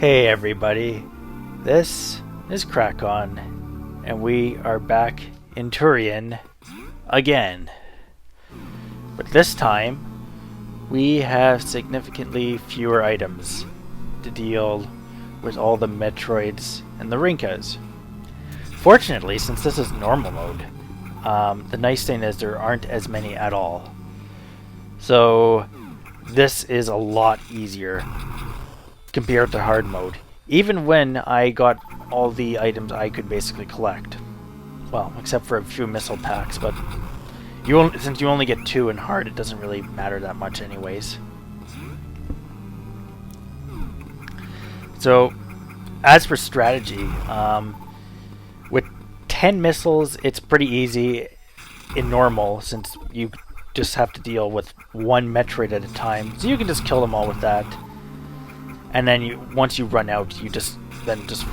Hey everybody, this is Crack-On, and we are back in Tourian again. But this time, we have significantly fewer items to deal with all the Metroids and the Rinkas. Fortunately, since this is normal mode, the nice thing is there aren't as many at all. So, this is a lot easier compared to hard mode, even when I got all the items I could basically collect. Well, except for a few missile packs, but since you only get 2 in hard, it doesn't really matter that much anyways. So, as for strategy, with 10 missiles, it's pretty easy in normal, since you just have to deal with one Metroid at a time, so you can just kill them all with that. And then once you run out, you just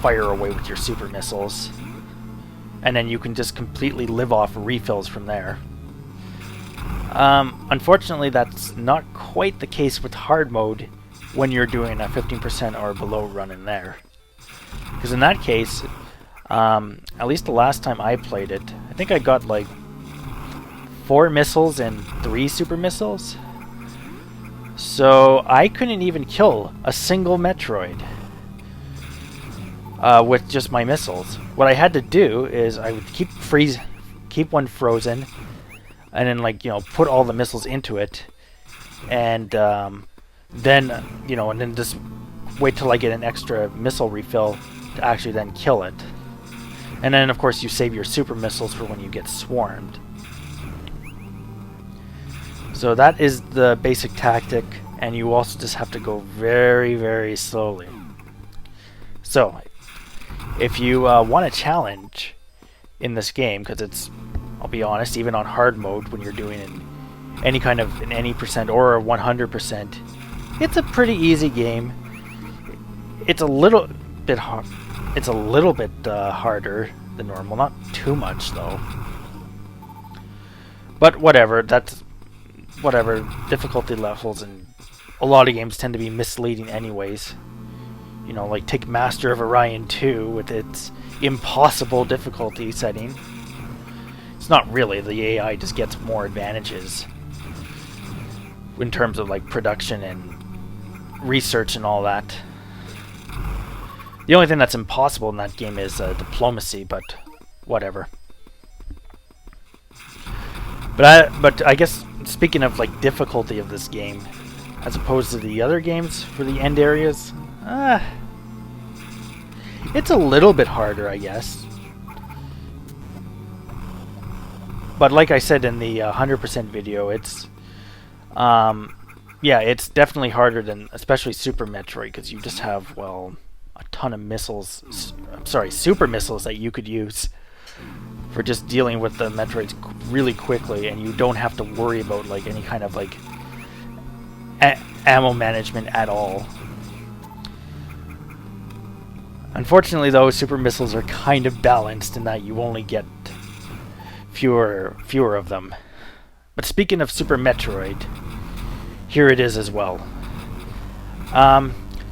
fire away with your super missiles. And then you can just completely live off refills from there. Unfortunately, that's not quite the case with hard mode when you're doing a 15% or below run in there. Because in that case, at least the last time I played it, I think I got like 4 missiles and 3 super missiles. So I couldn't even kill a single Metroid with just my missiles. What I had to do is I would keep one frozen, and then put all the missiles into it, and then just wait till I get an extra missile refill to actually then kill it. And then of course you save your super missiles for when you get swarmed. So that is the basic tactic, and you also just have to go very, very slowly. So, if you want a challenge in this game, because it's, I'll be honest, even on hard mode when you're doing any percent or 100%, it's a pretty easy game. It's a little bit hard. It's a little bit harder than normal, not too much though. But whatever, whatever, difficulty levels in a lot of games tend to be misleading anyways. You know, like take Master of Orion 2 with its impossible difficulty setting. It's not really, the AI just gets more advantages in terms of like production and research and all that. The only thing that's impossible in that game is diplomacy, but whatever. But I guess, speaking of like difficulty of this game, as opposed to the other games for the end areas, it's a little bit harder, I guess. But like I said in the 100% video, it's it's definitely harder than especially Super Metroid, because you just have, well, a ton of missiles. I'm sorry, super missiles that you could use for just dealing with the Metroids really quickly, and you don't have to worry about like any kind of like ammo management at all. Unfortunately though, super missiles are kind of balanced in that you only get fewer of them. But speaking of Super Metroid, here it is as well.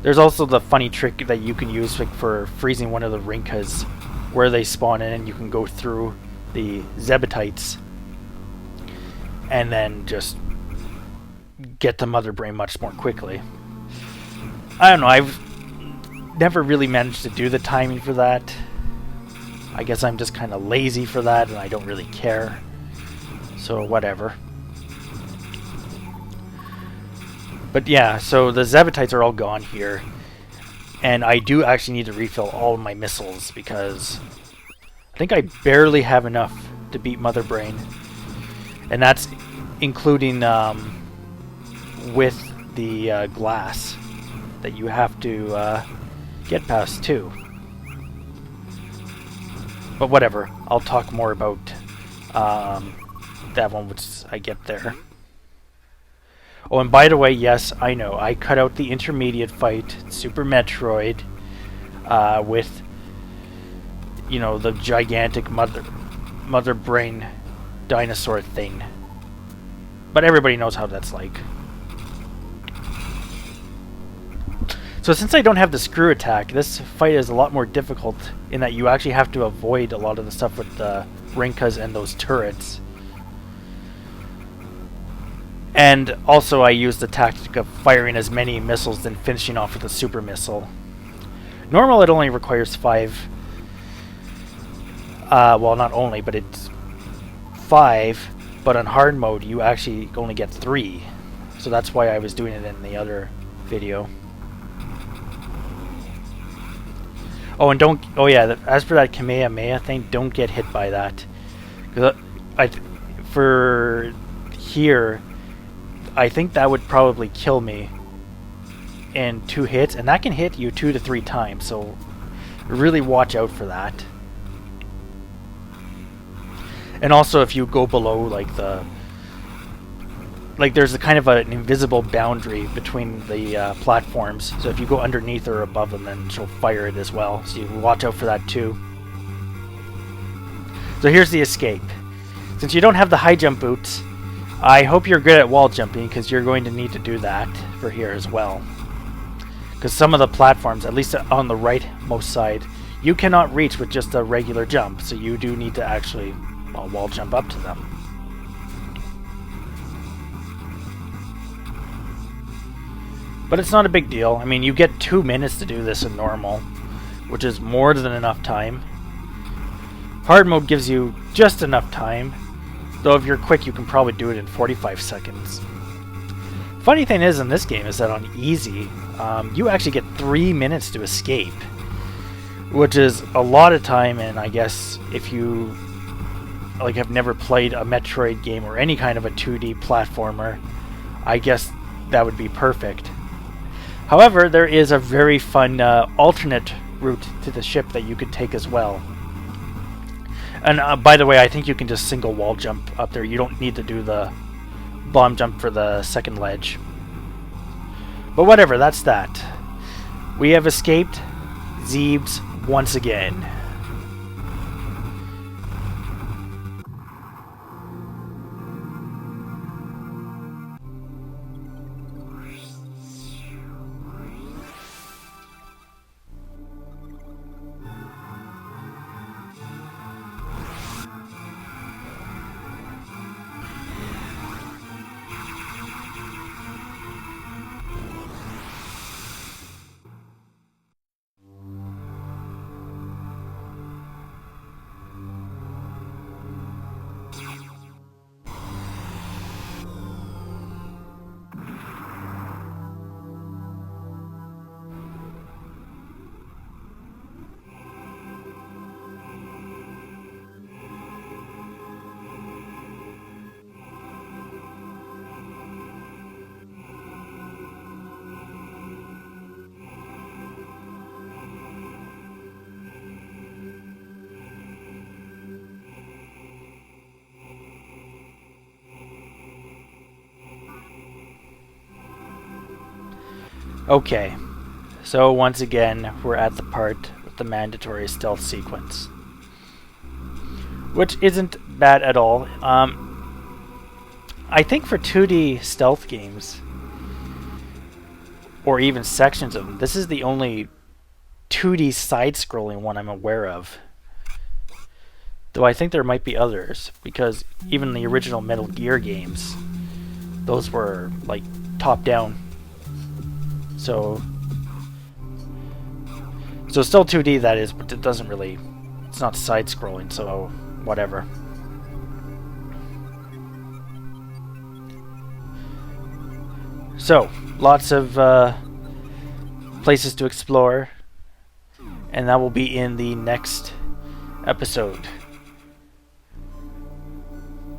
There's also the funny trick that you can use for freezing one of the Rinkas where they spawn in, and you can go through the Zebetites and then just get the Mother Brain much more quickly. I don't know, I've never really managed to do the timing for that. I guess I'm just kind of lazy for that, and I don't really care. So whatever. But yeah, so the Zebetites are all gone here. And I do actually need to refill all of my missiles, because I think I barely have enough to beat Mother Brain. And that's including with the glass that you have to get past too. But whatever, I'll talk more about that one once I get there. Oh, and by the way, yes, I know, I cut out the intermediate fight, Super Metroid, with, you know, the gigantic mother brain dinosaur thing. But everybody knows how that's like. So since I don't have the screw attack, this fight is a lot more difficult in that you actually have to avoid a lot of the stuff with the Rinkas and those turrets. And also I use the tactic of firing as many missiles then finishing off with a super missile. Normal it only requires 5. Well, not only, but it's 5. But on hard mode you actually only get 3. So that's why I was doing it in the other video. Oh, and don't... Oh yeah, as for that Kamehameha thing, don't get hit by that. Because for here, I think that would probably kill me in 2 hits. And that can hit you 2 to 3 times, so really watch out for that. And also if you go below, like the... Like there's a kind of an invisible boundary between the platforms, so if you go underneath or above them, then she'll fire it as well. So you watch out for that too. So here's the escape. Since you don't have the high jump boots, I hope you're good at wall jumping, because you're going to need to do that for here as well. Because some of the platforms, at least on the rightmost side, you cannot reach with just a regular jump, so you do need to actually wall jump up to them. But it's not a big deal. I mean, you get 2 minutes to do this in normal, which is more than enough time. Hard mode gives you just enough time, though if you're quick you can probably do it in 45 seconds. Funny thing is in this game is that on easy, you actually get 3 minutes to escape, which is a lot of time, and I guess if you like have never played a Metroid game or any kind of a 2D platformer, I guess that would be perfect. However, there is a very fun alternate route to the ship that you could take as well. And by the way, I think you can just single wall jump up there. You don't need to do the bomb jump for the second ledge. But whatever, that's that. We have escaped Zebes once again. Okay, so once again, we're at the part with the mandatory stealth sequence, which isn't bad at all. I think for 2D stealth games, or even sections of them, this is the only 2D side-scrolling one I'm aware of. Though I think there might be others, because even the original Metal Gear games, those were like top-down. So still 2D that is, but it doesn't really, it's not side-scrolling, so whatever. So, lots of places to explore, and that will be in the next episode,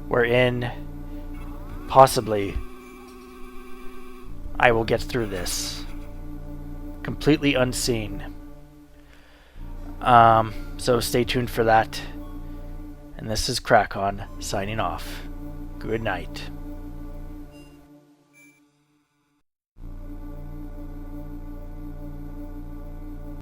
wherein possibly I will get through this completely unseen. So stay tuned for that. And this is Krakon signing off. Good night.